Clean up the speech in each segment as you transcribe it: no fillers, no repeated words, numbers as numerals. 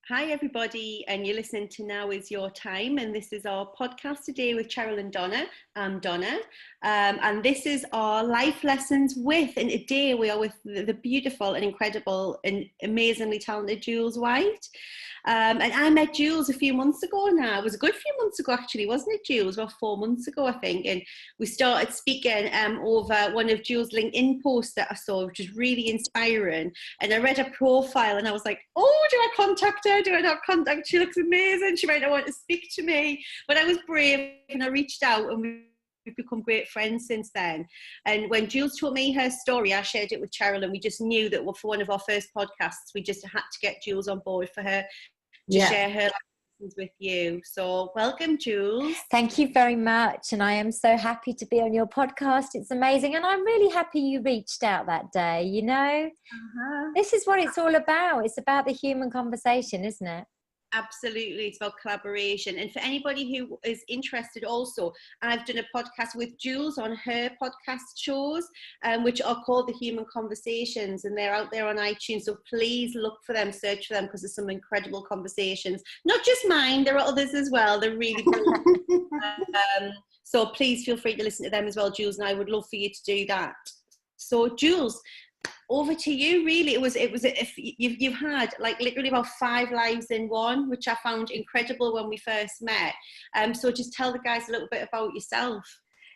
Hi everybody, and you're listening to Now Is Your Time, and this is our podcast today with Cheryl and Donna. I'm Donna, and this is our life lessons with, and today we are with the beautiful and incredible and amazingly talented Jules White. And I met Jules a few months ago now. It was a good few months ago actually, wasn't it, Jules? About 4 months ago, I think. And we started speaking over one of Jules' LinkedIn posts that I saw, which was really inspiring. And I read her profile and I was like, oh, do I contact her? Do I not contact her? She looks amazing. She might not want to speak to me. But I was brave and I reached out, and we've become great friends since then. And when Jules told me her story, I shared it with Cheryl, and we just knew that for one of our first podcasts, we just had to get Jules on board for her to share her lessons with you. So welcome, Jules. Thank you very much. And I am so happy to be on your podcast. It's amazing. And I'm really happy you reached out that day, you know. This is what it's all about. It's about the human conversation, isn't it? Absolutely, it's about collaboration. And for anybody who is interested also, I've done a podcast with Jules on her podcast shows, which are called The Human Conversations, and they're out there on iTunes. So please look for them, search for them, because there's some incredible conversations. Not just mine, there are others as well. They're really good. So please feel free to listen to them as well, Jules, and I would love for you to do that. So Jules, over to you. Really, it was if you've had like literally about 5 lives in one, which I found incredible when we first met. So just tell the guys a little bit about yourself.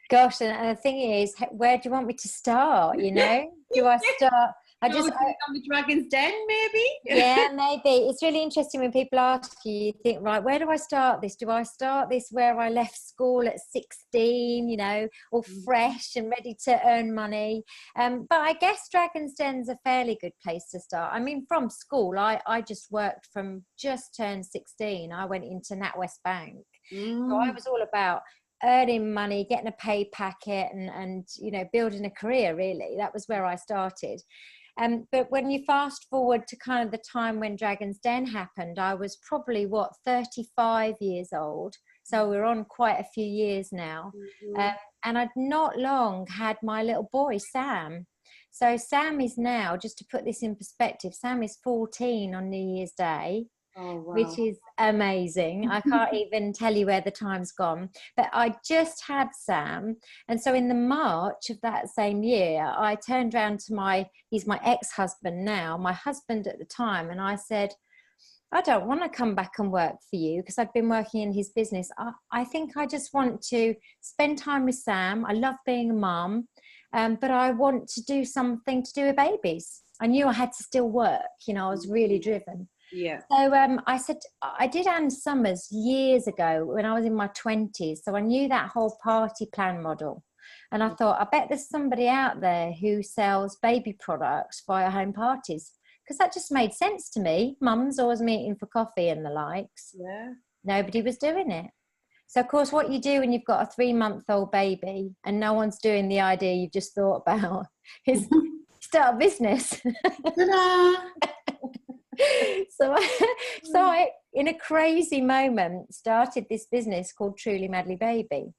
Gosh, and the thing is, where do you want me to start? You know, do I start? On the Dragon's Den, maybe? Yeah, maybe. It's really interesting when people ask you, you think, right, where do I start this? Do I start this where I left school at 16, you know, all fresh and ready to earn money? But I guess Dragon's Den's a fairly good place to start. I mean, from school, I just worked from just turned 16. I went into NatWest Bank. So I was all about earning money, getting a pay packet and, you know, building a career, really. That was where I started. But when you fast forward to kind of the time when Dragon's Den happened, I was probably, 35 years old. So we're on quite a few years now. And I'd not long had my little boy, Sam. So Sam is now, just to put this in perspective, Sam is 14 on New Year's Day. Oh, wow. Which is amazing. I can't even tell you where the time's gone. But I just had Sam. And so in the March of that same year, I turned around to he's my ex-husband now, my husband at the time. And I said, I don't want to come back and work for you, because I'd been working in his business. I think I just want to spend time with Sam. I love being a mum, but I want to do something to do with babies. I knew I had to still work. You know, I was really driven. Yeah. So I said, I did Anne Summers years ago when I was in my 20s. So I knew that whole party plan model. And I thought, I bet there's somebody out there who sells baby products via home parties. Because that just made sense to me. Mums always meeting for coffee and the likes. Yeah. Nobody was doing it. So, of course, what you do when you've got a 3-month-old baby and no one's doing the idea you've just thought about is start a business. Ta-da! So I, in a crazy moment, started this business called Truly Madly Baby.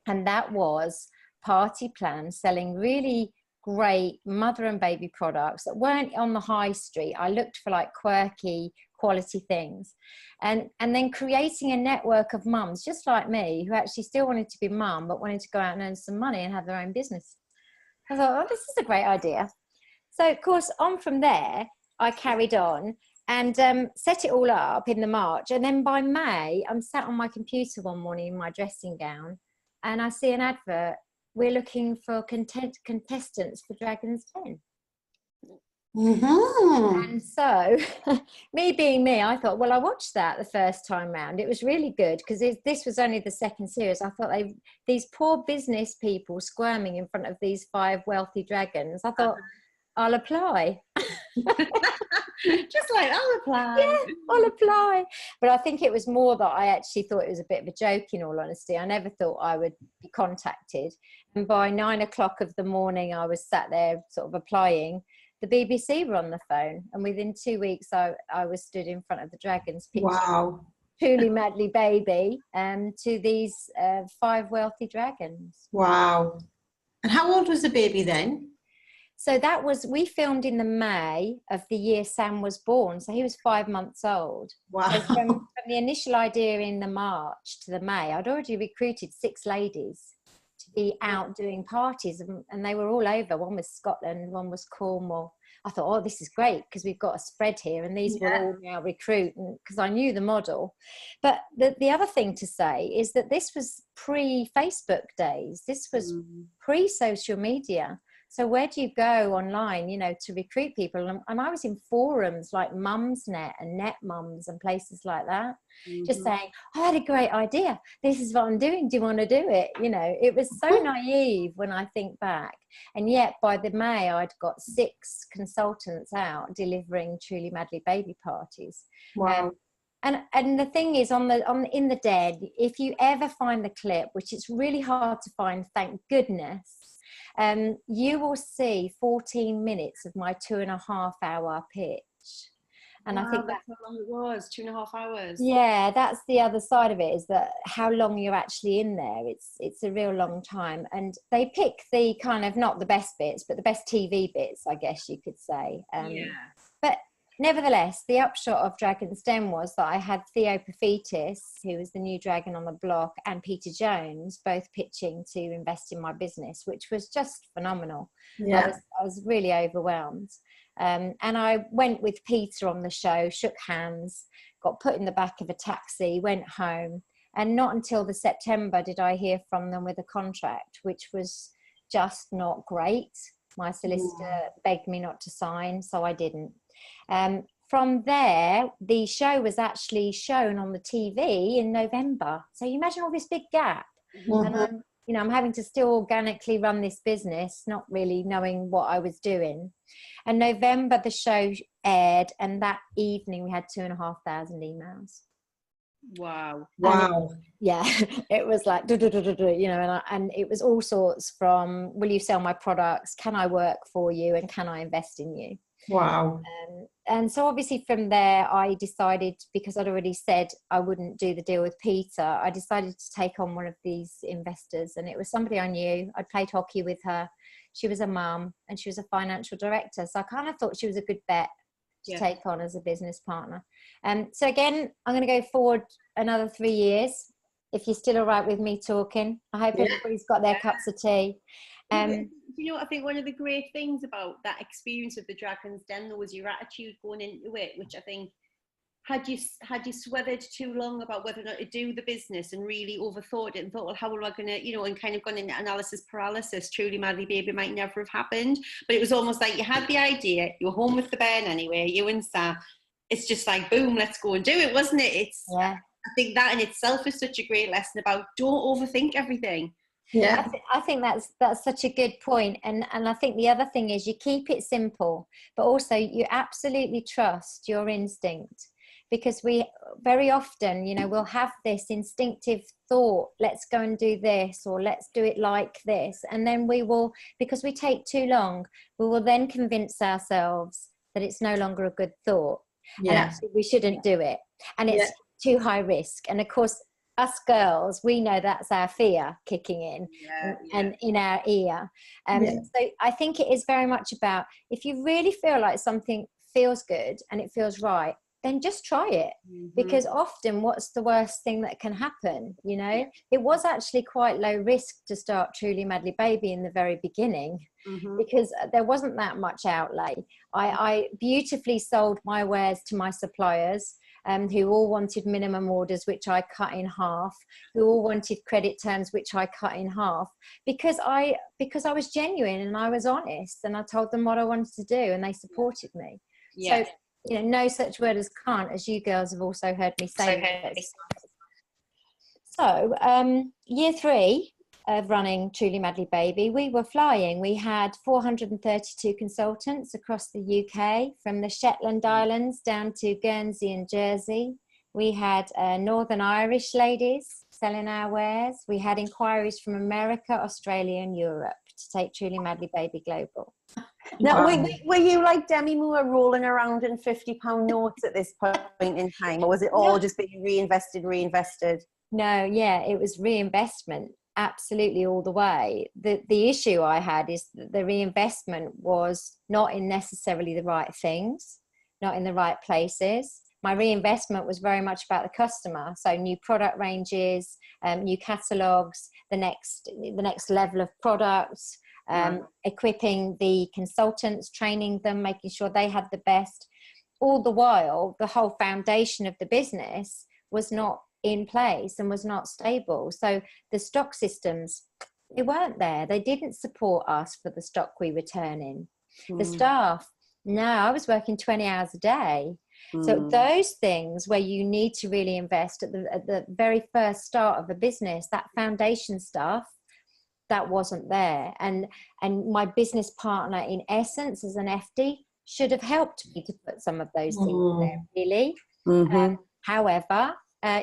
And that was party plans, selling really great mother and baby products that weren't on the high street. I looked for like quirky quality things, and then creating a network of mums just like me who actually still wanted to be mum but wanted to go out and earn some money and have their own business. I thought, oh, this is a great idea. So of course, on from there, I carried on and set it all up in the March. And then by May, I'm sat on my computer one morning in my dressing gown and I see an advert. We're looking for contestants for Dragon's Den. And so, me being me, I thought, well, I watched that the first time round. It was really good because this was only the second series. I thought these poor business people squirming in front of these 5 wealthy dragons. I thought, I'll apply. Just like, I'll apply. Yeah, I'll apply. But I think it was more that I actually thought it was a bit of a joke, in all honesty. I never thought I would be contacted. And by 9 o'clock of the morning, I was sat there sort of applying. The BBC were on the phone. And within 2 weeks, I was stood in front of the dragons. Wow. Truly Madly Baby to these 5 wealthy dragons. Wow. And how old was the baby then? So we filmed in the May of the year Sam was born. So he was 5 months old. Wow. So from the initial idea in the March to the May, I'd already recruited 6 ladies to be out doing parties, and they were all over. One was Scotland, one was Cornwall. I thought, oh, this is great because we've got a spread here, and these will all now recruit, because I knew the model. But the other thing to say is that this was pre-Facebook days. This was pre-social media. So where do you go online, you know, to recruit people? And I was in forums like Mumsnet and Net Mums and places like that, just saying, I had a great idea. This is what I'm doing. Do you want to do it? You know, it was so naive when I think back. And yet by the May, I'd got 6 consultants out delivering Truly Madly baby parties. Wow. And the thing is, in the dead, if you ever find the clip, which it's really hard to find, thank goodness, you will see 14 minutes of my 2.5 hour pitch. And I think that's how long it was, 2.5 hours. Yeah, that's the other side of it, is that how long you're actually in there. It's a real long time. And they pick the kind of, not the best bits, but the best TV bits, I guess you could say. But nevertheless, the upshot of Dragon's Den was that I had Theo Paphitis, who was the new dragon on the block, and Peter Jones both pitching to invest in my business, which was just phenomenal. I was really overwhelmed. And I went with Peter on the show, shook hands, got put in the back of a taxi, went home. And not until the September did I hear from them with a contract, which was just not great. My solicitor begged me not to sign, so I didn't. From there, the show was actually shown on the TV in November. So you imagine all this big gap. And I'm having to still organically run this business, not really knowing what I was doing. And November, the show aired, and that evening we had 2,500 emails. Wow. It was like, you know, and it was all sorts from, will you sell my products? Can I work for you? And can I invest in you? Wow. And so obviously from there, I decided, because I'd already said I wouldn't do the deal with Peter, I decided to take on one of these investors. And it was somebody I knew. I'd played hockey with her. She was a mum and she was a financial director. So I kind of thought she was a good bet to take on as a business partner. So again, I'm going to go forward another 3 years, if you're still all right with me talking. I hope everybody's got their cups of tea. You know, I think one of the great things about that experience of the Dragon's Den, though, was your attitude going into it, which I think, had you sweated too long about whether or not to do the business and really overthought it and thought, well, how am I going to, you know, and kind of gone into analysis paralysis, Truly Madly Baby might never have happened. But it was almost like you had the idea, you were home with the Ben anyway, you and Sam. It's just like, boom, let's go and do it, wasn't it? I think that in itself is such a great lesson about don't overthink everything. I think that's such a good point. And I think the other thing is you keep it simple, but also you absolutely trust your instinct, because we very often, you know, we'll have this instinctive thought, let's go and do this, or let's do it like this. And then we will, because we take too long, we will then convince ourselves that it's no longer a good thought. And actually we shouldn't do it. And it's too high risk. And of course, us girls, we know that's our fear kicking in and in our ear. So I think it is very much about, if you really feel like something feels good and it feels right, then just try it. Because often what's the worst thing that can happen? You know, it was actually quite low risk to start Truly Madly Baby in the very beginning, because there wasn't that much outlay. I beautifully sold my wares to my suppliers, who all wanted minimum orders, which I cut in half, who all wanted credit terms, which I cut in half, because I was genuine and I was honest, and I told them what I wanted to do, and they supported me. So, you know, no such word as can't, as you girls have also heard me say. So, year 3 of running Truly Madly Baby, we were flying. We had 432 consultants across the UK, from the Shetland Islands down to Guernsey and Jersey. We had Northern Irish ladies selling our wares. We had inquiries from America, Australia and Europe to take Truly Madly Baby global. Now, were you like Demi Moore, rolling around in £50 notes at this point in time, or was it all just being reinvested? No, it was reinvestment. absolutely all the way. The issue I had is that the reinvestment was not in necessarily the right things, not in the right places. My reinvestment was very much about the customer. So new product ranges, new catalogs, the next level of products, equipping the consultants, training them, making sure they had the best. All the while, the whole foundation of the business was not in place and was not stable. So the stock systems, they weren't there. They didn't support us for the stock we were turning. The staff, no, I was working 20 hours a day. So those things where you need to really invest at the very first start of a business, that foundation stuff, that wasn't there. And my business partner, in essence, as an FD, should have helped me to put some of those things there, really. However,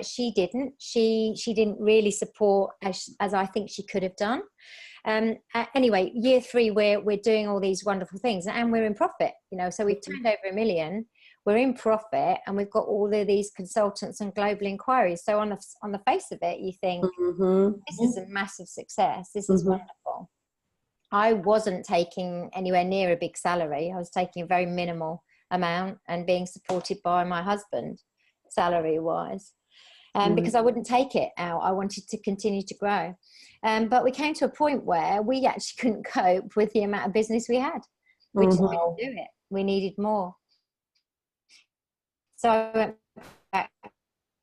she didn't. She didn't really support as I think she could have done. Anyway, year 3, we're doing all these wonderful things, and we're in profit. You know, so we've turned over $1 million. We're in profit, and we've got all of these consultants and global inquiries. So on the face of it, you think this is a massive success. This is wonderful. I wasn't taking anywhere near a big salary. I was taking a very minimal amount and being supported by my husband, salary-wise, because I wouldn't take it out. I wanted to continue to grow. But we came to a point where we actually couldn't cope with the amount of business we had. We just couldn't do it. We needed more. So I went back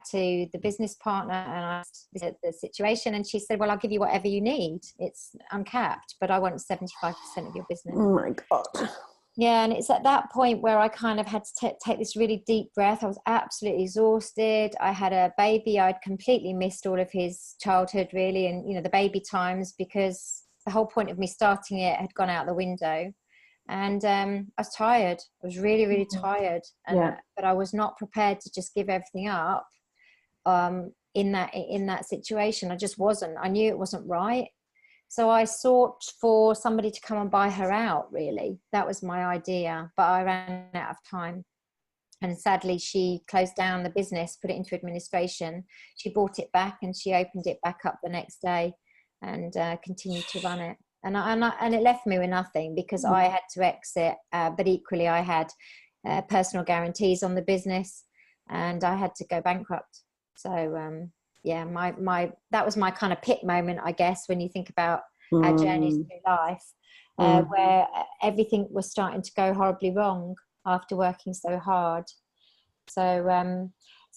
to the business partner and I asked the situation, and she said, well, I'll give you whatever you need. It's uncapped, but I want 75% of your business. Oh my God. Yeah, and it's at that point where I kind of had to take this really deep breath. I was absolutely exhausted. I had a baby. I'd completely missed all of his childhood, really, and, you know, the baby times, because the whole point of me starting it had gone out the window. And I was tired. I was really, really tired. And, but I was not prepared to just give everything up in that situation. I just wasn't. I knew it wasn't right. So I sought for somebody to come and buy her out, really. That was my idea, but I ran out of time. And sadly, she closed down the business, put it into administration. She bought it back and she opened it back up the next day and continued to run it. And it left me with nothing, because I had to exit, but equally I had personal guarantees on the business and I had to go bankrupt. So yeah, that was my kind of pit moment, I guess, when you think about our journeys through life, where everything was starting to go horribly wrong after working so hard. So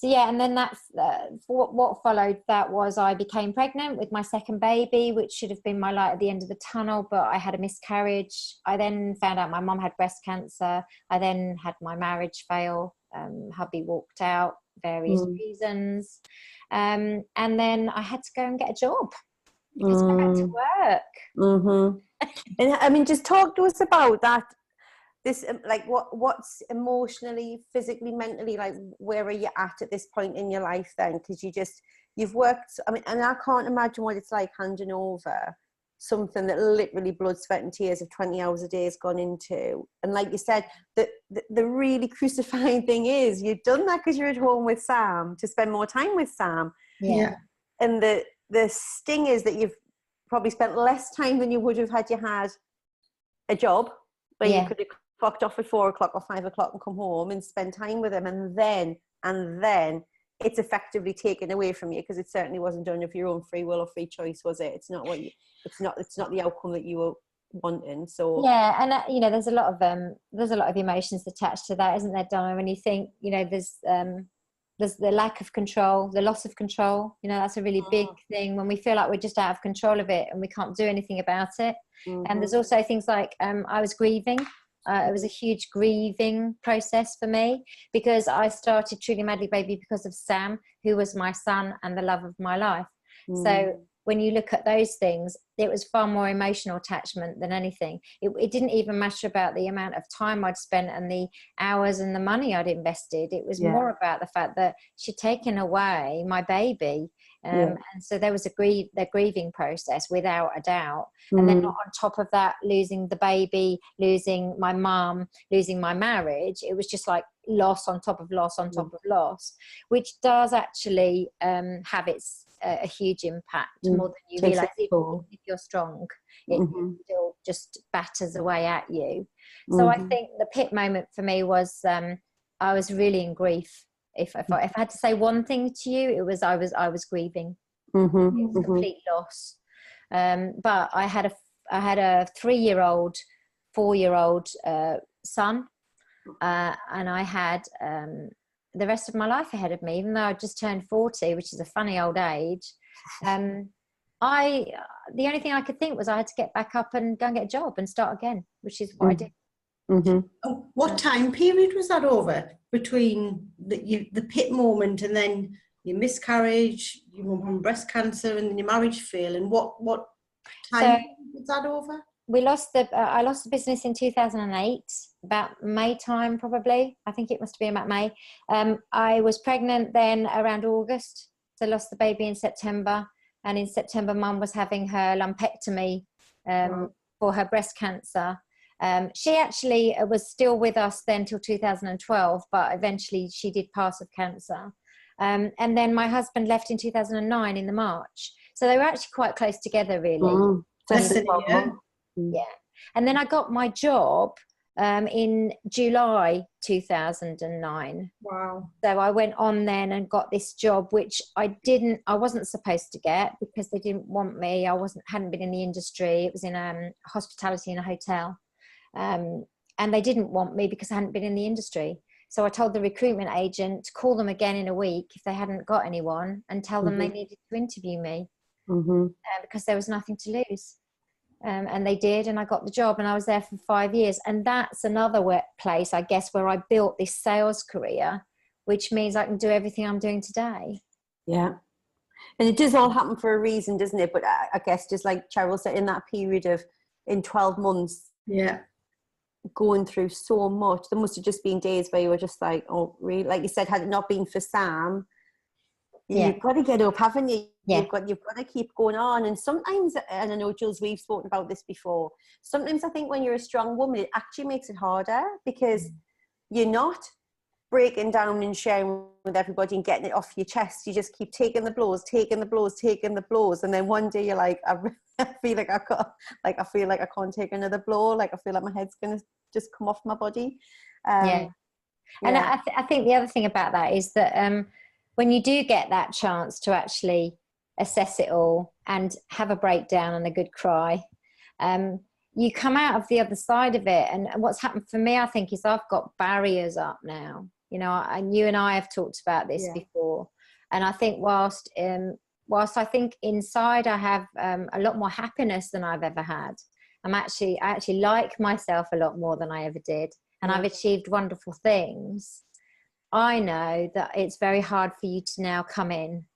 yeah, and then that's what followed. That was I became pregnant with my second baby, which should have been my light at the end of the tunnel, but I had a miscarriage. I then found out my mum had breast cancer. I then had my marriage fail. Hubby walked out, various reasons, and then I had to go and get a job. I had to go back to work. And I mean, just talk to us about that. This, like, what's emotionally, physically, mentally, like, where are you at this point in your life then? Because you've worked, I mean, and I can't imagine what it's like handing over something that literally blood, sweat and tears of 20 hours a day has gone into. And like you said, the really crucifying thing is you've done that because you're at home with Sam, to spend more time with Sam. Yeah. And the sting is that you've probably spent less time than you would have had you had a job where you could have clocked off at 4 o'clock or 5 o'clock and come home and spend time with them, and then it's effectively taken away from you, because it certainly wasn't done of your own free will or free choice, was it? It's not the outcome that you were wanting. So yeah, and you know, there's a lot of emotions attached to that, isn't there, Donna? When you think, you know, there's the lack of control, the loss of control. You know, that's a really big thing, when we feel like we're just out of control of it and we can't do anything about it. And there's also things like I was grieving. It was a huge grieving process for me, because I started Truly Madly Baby because of Sam, who was my son and the love of my life. So when you look at those things, it was far more emotional attachment than anything. It didn't even matter about the amount of time I'd spent and the hours and the money I'd invested. It was more about the fact that she'd taken away my baby. And so there was the grieving process, without a doubt. And then on top of that, losing the baby, losing my mum, losing my marriage, it was just like loss on top of loss on top of loss, which does actually have its a huge impact, more than you Takes realise. its toll. If you're strong, it still just batters away at you. So I think the pit moment for me was I was really in grief. If I had to say one thing to you, it was I was grieving. It was complete loss. But I had a 3-year-old, 4-year-old son, and I had the rest of my life ahead of me, even though I just turned 40, which is a funny old age. The only thing I could think was I had to get back up and go and get a job and start again, which is what I did. What time period was that over between the pit moment and then your miscarriage, your breast cancer, and then your marriage fail? And what time was that over? We lost I lost the business in 2008, about May time, probably. I think it must have been about May. I was pregnant then around August, so lost the baby in September. And in September, Mum was having her lumpectomy for her breast cancer. She actually was still with us then till 2012, but eventually she did pass of cancer. And then my husband left in 2009 in the March. So they were actually quite close together, really. Yeah. And then I got my job in July 2009. Wow. So I went on then and got this job, which I wasn't supposed to get because they didn't want me. I hadn't been in the industry. It was in hospitality in a hotel. And they didn't want me because I hadn't been in the industry. So I told the recruitment agent to call them again in a week if they hadn't got anyone and tell them they needed to interview me because there was nothing to lose. And they did, and I got the job, and I was there for 5 years. And that's another place, I guess, where I built this sales career, which means I can do everything I'm doing today. Yeah. And it does all happen for a reason, doesn't it? But I guess just like Cheryl said, in that period in 12 months, going through so much, there must have just been days where you were just like, oh, really? Like you said, had it not been for Sam, you've got to get up, haven't you? You've got to keep going on. And sometimes, and I know, Jules, we've spoken about this before, sometimes I think when you're a strong woman, it actually makes it harder because you're not breaking down and sharing with everybody and getting it off your chest. You just keep taking the blows. And then one day you're like, I feel like I can't take another blow. Like I feel like my head's going to just come off my body. And I think the other thing about that is that when you do get that chance to actually assess it all and have a breakdown and a good cry, you come out of the other side of it. And what's happened for me, I think, is I've got barriers up now. You know, and you and I have talked about this before. And I think whilst I think inside I have a lot more happiness than I've ever had, I actually like myself a lot more than I ever did. And I've achieved wonderful things. I know that it's very hard for you to now come in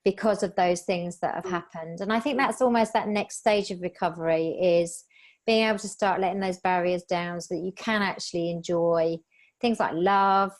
because of those things that have happened. And I think that's almost that next stage of recovery, is being able to start letting those barriers down so that you can actually enjoy things like love,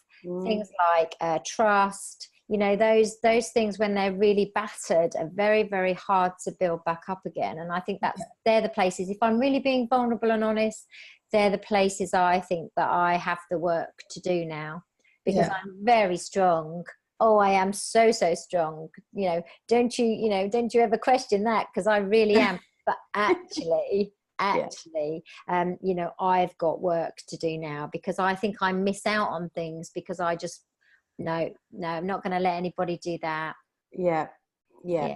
things like trust. You know, those things when they're really battered are very, very hard to build back up again. And I think they're the places, if I'm really being vulnerable and honest, they're the places I think that I have the work to do now, because I'm very strong. Oh, I am so strong. You know, don't you ever question that? Because I really am. But actually, you know, I've got work to do now, because I think I miss out on things because I just, no, I'm not going to let anybody do that. Yeah.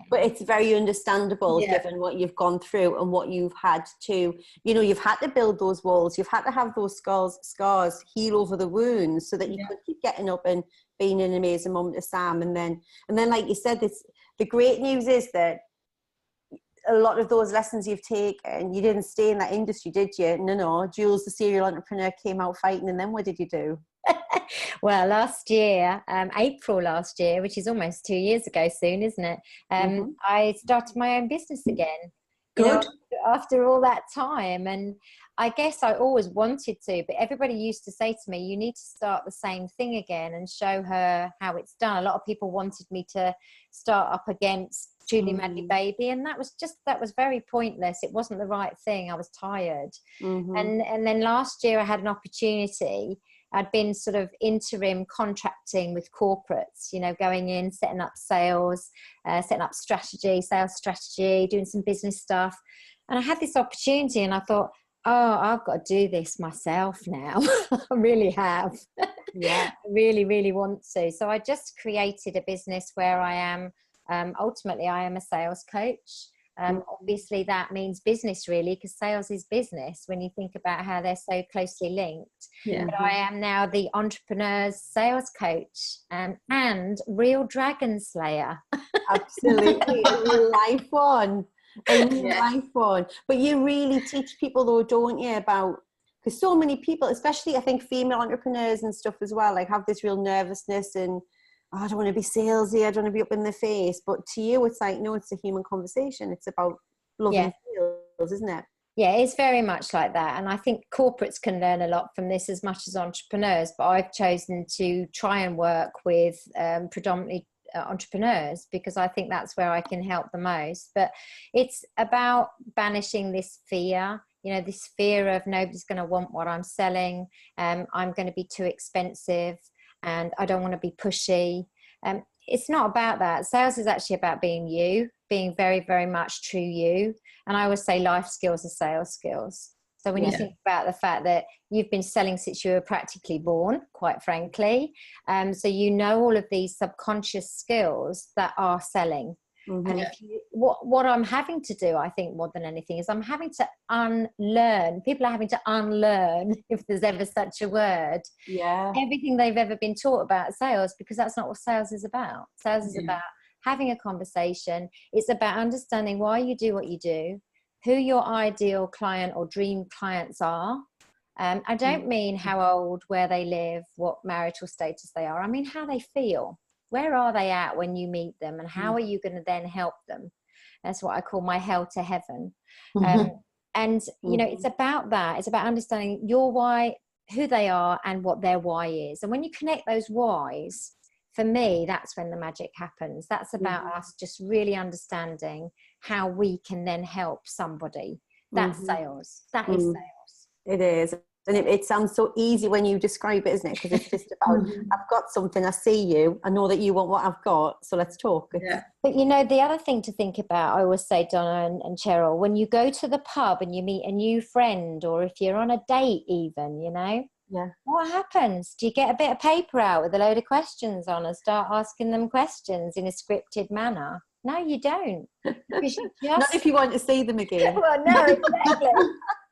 But it's very understandable given what you've gone through and what you've had to, you know, you've had to build those walls, you've had to have those scars heal over the wounds so that you could keep getting up and being an amazing mum to Sam. And then like you said, the great news is that a lot of those lessons you've taken, you didn't stay in that industry, did you? No. Jules, the serial entrepreneur, came out fighting, and then what did you do? Well, last year, April last year, which is almost 2 years ago soon, isn't it? I started my own business again. Good. You know, after all that time. And I guess I always wanted to, but everybody used to say to me, you need to start the same thing again and show her how it's done. A lot of people wanted me to start up against Julie Madly Baby, and that was very pointless. It wasn't the right thing. I was tired. And then last year I had an opportunity I'd been sort of interim contracting with corporates, you know, going in, setting up sales, setting up strategy, sales strategy, doing some business stuff. And I had this opportunity and I thought, oh, I've got to do this myself now. I really have. Yeah. I really, really want to. So I just created a business where I am, ultimately, I am a sales coach. Obviously, that means business, really, because sales is business when you think about how they're so closely linked. Yeah. But I am now the entrepreneur's sales coach and real dragon slayer. Absolutely. A real life one. A real life one. But you really teach people, though, don't you, about, because so many people, especially I think female entrepreneurs and stuff as well, like have this real nervousness and, oh, I don't want to be salesy, I don't want to be up in the face. But to you, it's like, no, it's a human conversation. It's about loving sales, isn't it? Yeah, it's very much like that. And I think corporates can learn a lot from this as much as entrepreneurs. But I've chosen to try and work with predominantly entrepreneurs because I think that's where I can help the most. But it's about banishing this fear, you know, this fear of nobody's going to want what I'm selling. I'm going to be too expensive and I don't want to be pushy. It's not about that. Sales is actually about being you, being very, very much true you. And I always say life skills are sales skills. So when you think about the fact that you've been selling since you were practically born, quite frankly, so you know all of these subconscious skills that are selling. And if you, what I'm having to do, I think more than anything, is I'm having to unlearn. People are having to unlearn, if there's ever such a word, everything they've ever been taught about sales, because that's not what sales is about. Sales is about having a conversation. It's about understanding why you do what you do, who your ideal client or dream clients are. I don't mean how old, where they live, what marital status they are. I mean how they feel. Where are they at when you meet them, and how are you going to then help them? That's what I call my hell to heaven. And, you know, it's about that. It's about understanding your why, who they are, and what their why is. And when you connect those whys, for me, that's when the magic happens. That's about us just really understanding how we can then help somebody. That's sales. That is sales. It is. And it sounds so easy when you describe it, isn't it? Because it's just about, I've got something, I see you, I know that you want what I've got, so let's talk. But, you know, the other thing to think about, I always say, Donna and Cheryl, when you go to the pub and you meet a new friend, or if you're on a date even, you know, what happens? Do you get a bit of paper out with a load of questions on and start asking them questions in a scripted manner? No, you don't. Because you just... Not if you want to see them again. Well, no, exactly.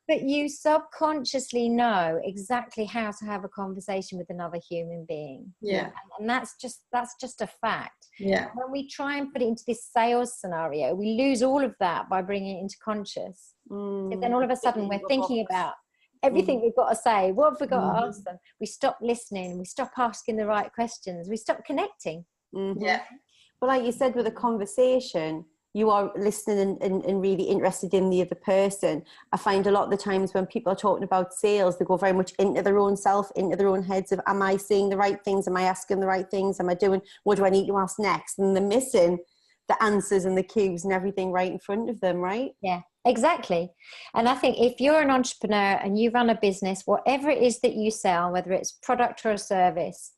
But you subconsciously know exactly how to have a conversation with another human being. And that's just a fact. When we try and put it into this sales scenario, we lose all of that by bringing it into conscious. And then all of a sudden we're thinking about everything we've got to say. What have we got to ask them? We stop listening. We stop asking the right questions. We stop connecting. But like you said, with a conversation, you are listening and really interested in the other person. I find a lot of the times when people are talking about sales, they go very much into their own self, into their own heads of, am I saying the right things? Am I asking the right things? Am I doing, what do I need to ask next? And they're missing the answers and the cues and everything right in front of them, right? Yeah, exactly. And I think if you're an entrepreneur and you run a business, whatever it is that you sell, whether it's product or a service,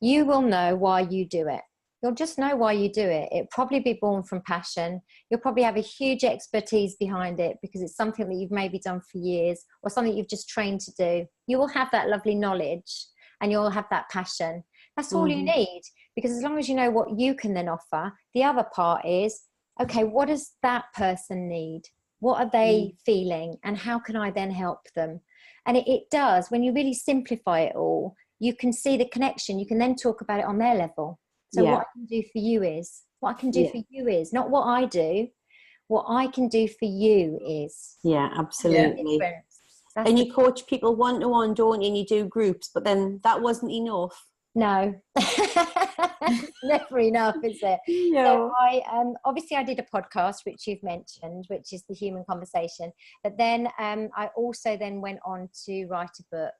you will know why you do it. You'll just know why you do it. It'll probably be born from passion. You'll probably have a huge expertise behind it because it's something that you've maybe done for years or something you've just trained to do. You will have that lovely knowledge and you'll have that passion. That's all you need, because as long as you know what you can then offer, the other part is, okay, what does that person need? What are they feeling? And how can I then help them? And it does, when you really simplify it all, you can see the connection. You can then talk about it on their level. So what I can do for you is, not what I do, what I can do for you is. Yeah, absolutely. And you coach people one-to-one, don't you? And you do groups, but then that wasn't enough. No, never enough, is it? No. So I obviously I did a podcast, which you've mentioned, which is The Human Conversation. But then I also then went on to write a book.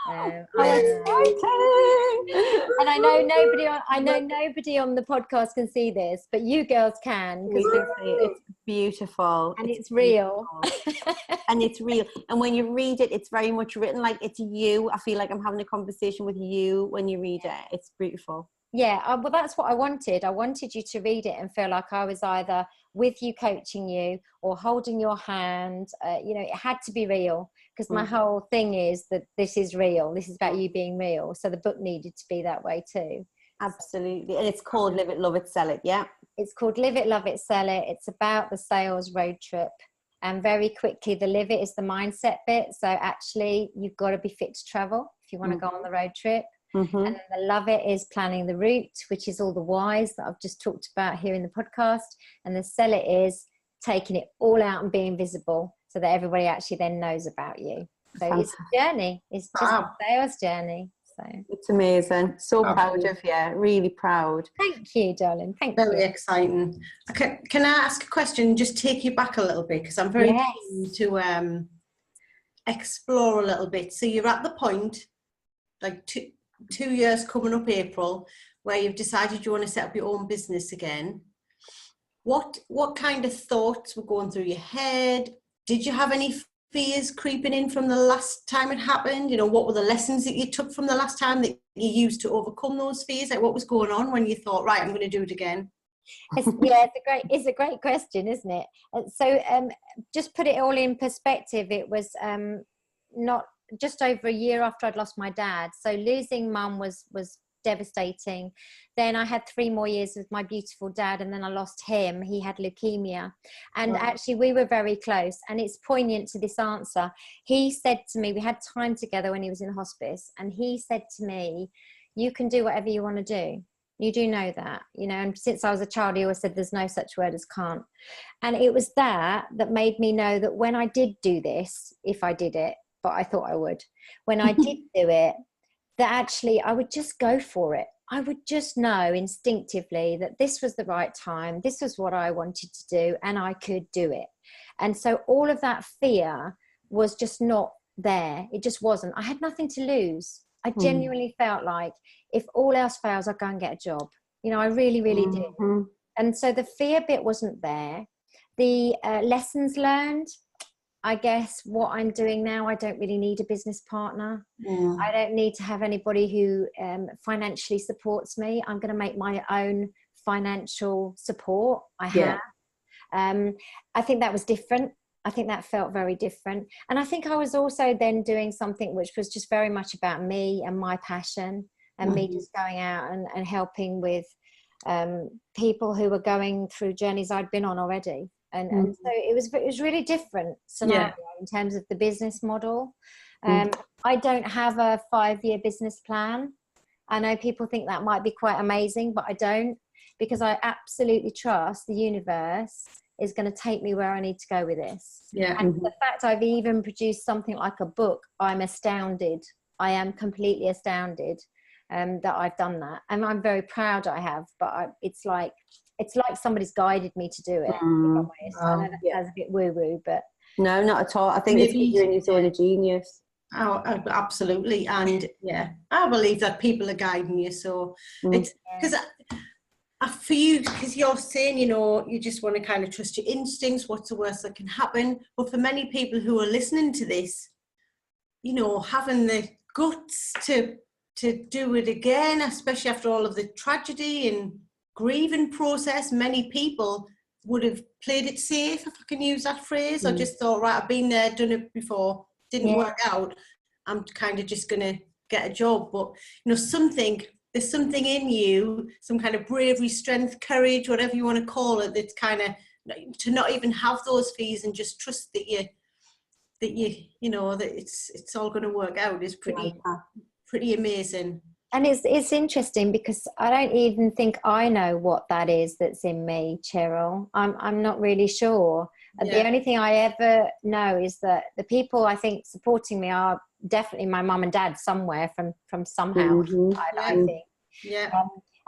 Exciting! And I know nobody on the podcast can see this, but you girls can, because it's beautiful and it's real. And it's real. And when you read it, it's very much written like it's you. I feel like I'm having a conversation with you when you read it. It's beautiful. Yeah, well, that's what I wanted. I wanted you to read it and feel like I was either with you, coaching you, or holding your hand. It had to be real, because my whole thing is that this is real. This is about you being real. So the book needed to be that way too. Absolutely. And it's called Live It, Love It, Sell It. Yeah. It's called Live It, Love It, Sell It. It's about the sales road trip. And very quickly, the live it is the mindset bit. So actually, you've got to be fit to travel if you want to go on the road trip. And then the love it is planning the route, which is all the whys that I've just talked about here in the podcast. And the sell it is taking it all out and being visible, so that everybody actually then knows about you. So it's a journey. It's just a sales journey. So it's amazing. So proud of you. Really proud. Thank you, darling. Thank you. Very exciting. Can I ask a question? Just take you back a little bit, because I'm very keen to explore a little bit. So you're at the point, like 2 years coming up April, where you've decided you want to set up your own business again. What kind of thoughts were going through your head? Did you have any fears creeping in from the last time it happened? What were the lessons that you took from the last time that you used to overcome those fears? Like, what was going on when you thought, right, I'm going to do it again? It's a great question, isn't it? So just put it all in perspective. It was not just over a year after I'd lost my dad. So losing mum was devastating. Then I had 3 more years with my beautiful dad, and then I lost him. He had leukemia. And actually we were very close, and it's poignant to this answer. He said to me, we had time together when he was in hospice, and he said to me, you can do whatever you want to do. You do know that, and since I was a child, he always said there's no such word as can't. And it was that made me know that when I did do this, if I did it, but I thought I would, when I did do it, that actually I would just go for it. I would just know instinctively that this was the right time. This was what I wanted to do, and I could do it. And so all of that fear was just not there. It just wasn't. I had nothing to lose. I genuinely felt like if all else fails, I'll go and get a job. I really, really did. And so the fear bit wasn't there. The lessons learned, I guess what I'm doing now, I don't really need a business partner. I don't need to have anybody who financially supports me. I'm going to make my own financial support. I have. I think that was different. I think that felt very different. And I think I was also then doing something which was just very much about me and my passion, and me just going out and helping with people who were going through journeys I'd been on already. And so it was really different scenario in terms of the business model. I don't have a 5-year business plan. I know people think that might be quite amazing, but I don't, because I absolutely trust the universe is going to take me where I need to go with this. And the fact I've even produced something like a book, I'm astounded. I am completely astounded that I've done that. And I'm very proud I have, but it's like somebody's guided me to do it. If I'm honest. I know that sounds a bit woo-woo, but no, not at all. I think it's you and your sort of genius. Oh, absolutely. And I believe that people are guiding you. So it's because for you, because you're saying, you just want to kind of trust your instincts. What's the worst that can happen? But for many people who are listening to this, having the guts to do it again, especially after all of the tragedy and grieving process, many people would have played it safe, if I can use that phrase, or just thought, right, I've been there, done it before, didn't work out, I'm kind of just going to get a job. But there's something in you, some kind of bravery, strength, courage, whatever you want to call it, that's kind of to not even have those fears and just trust that it's all going to work out is pretty amazing. And it's interesting because I don't even think I know what that is that's in me, Cheryl. I'm not really sure. The only thing I ever know is that the people I think supporting me are definitely my mum and dad somewhere from somehow, I think.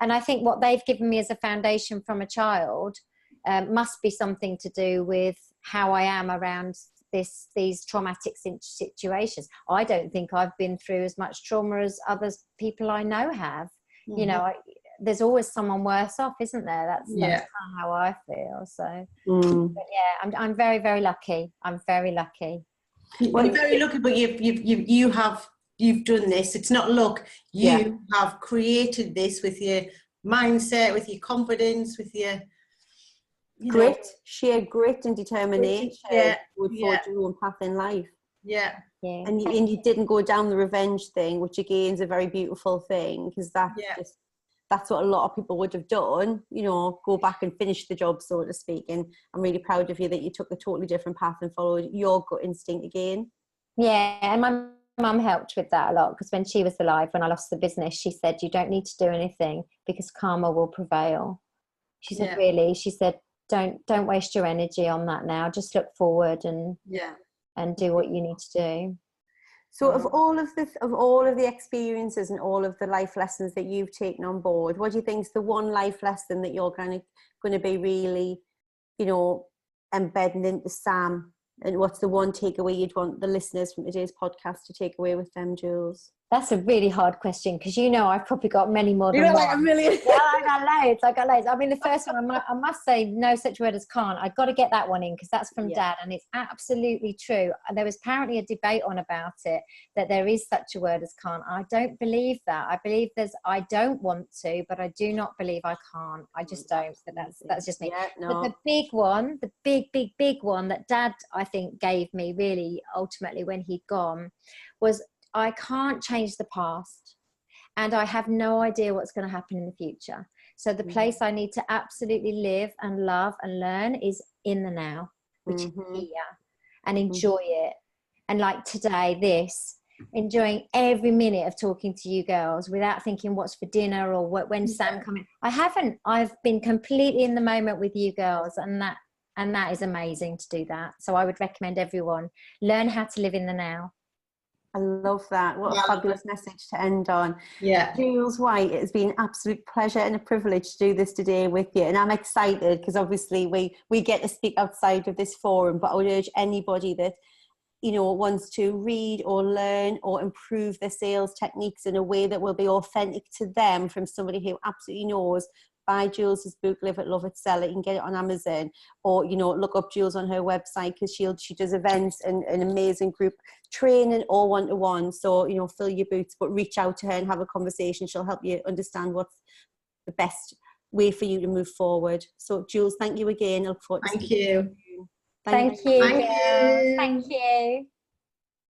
And I think what they've given me as a foundation from a child must be something to do with how I am around these traumatic situations. I don't think I've been through as much trauma as other people I know have. you know, there's always someone worse off, isn't there? That's kind of how I feel. So, but yeah, I'm very, very lucky. I'm very lucky. Well, you're very lucky, but you've done this. It's not luck. You have created this with your mindset, with your confidence, with your grit, sheer grit and determination. Would forge your own path in life. Yeah. And you didn't go down the revenge thing, which again is a very beautiful thing, because that's what a lot of people would have done, you know, go back and finish the job, so to speak. And I'm really proud of you that you took a totally different path and followed your gut instinct again. Yeah, and my mum helped with that a lot, because when she was alive, when I lost the business, she said, you don't need to do anything because karma will prevail. She said, really? She said, don't waste your energy on that now. Just look forward and do what you need to do. So of all of the experiences and all of the life lessons that you've taken on board, what do you think is the one life lesson that you're going to be really, you know, embedding into Sam? And what's the one takeaway you'd want the listeners from today's podcast to take away with them, Jules? That's a really hard question, because you know I've probably got many more than one. Like a million. Yeah, I got loads. I mean, the first one, I must say, no such word as can't. I've got to get that one in, because that's from Dad, and it's absolutely true. There was apparently a debate on about it, that there is such a word as can't. I don't believe that. I believe I don't want to, but I do not believe I can't. I just don't. But that's just me. Yeah, no. But the big one, the big one that Dad, I think, gave me really ultimately when he'd gone was, I can't change the past, and I have no idea what's going to happen in the future. So the place I need to absolutely live and love and learn is in the now, which is here, and enjoy it. And like today, enjoying every minute of talking to you girls without thinking what's for dinner or when's Sam coming. I've been completely in the moment with you girls, and that is amazing to do that. So I would recommend everyone learn how to live in the now. I love that. What a fabulous message to end on. Yeah. Jules White, it has been an absolute pleasure and a privilege to do this today with you. And I'm excited because obviously we get to speak outside of this forum, but I would urge anybody that, you know, wants to read or learn or improve their sales techniques in a way that will be authentic to them from somebody who absolutely knows, buy Jules's book, Live It, Love It, Sell It. You can get it on Amazon, or, you know, look up Jules on her website, because she does events and an amazing group training or one-to-one. So, you know, fill your boots, but reach out to her and have a conversation. She'll help you understand what's the best way for you to move forward. So, Jules, thank you again. I look forward to Thank you. Thank you. Thank you.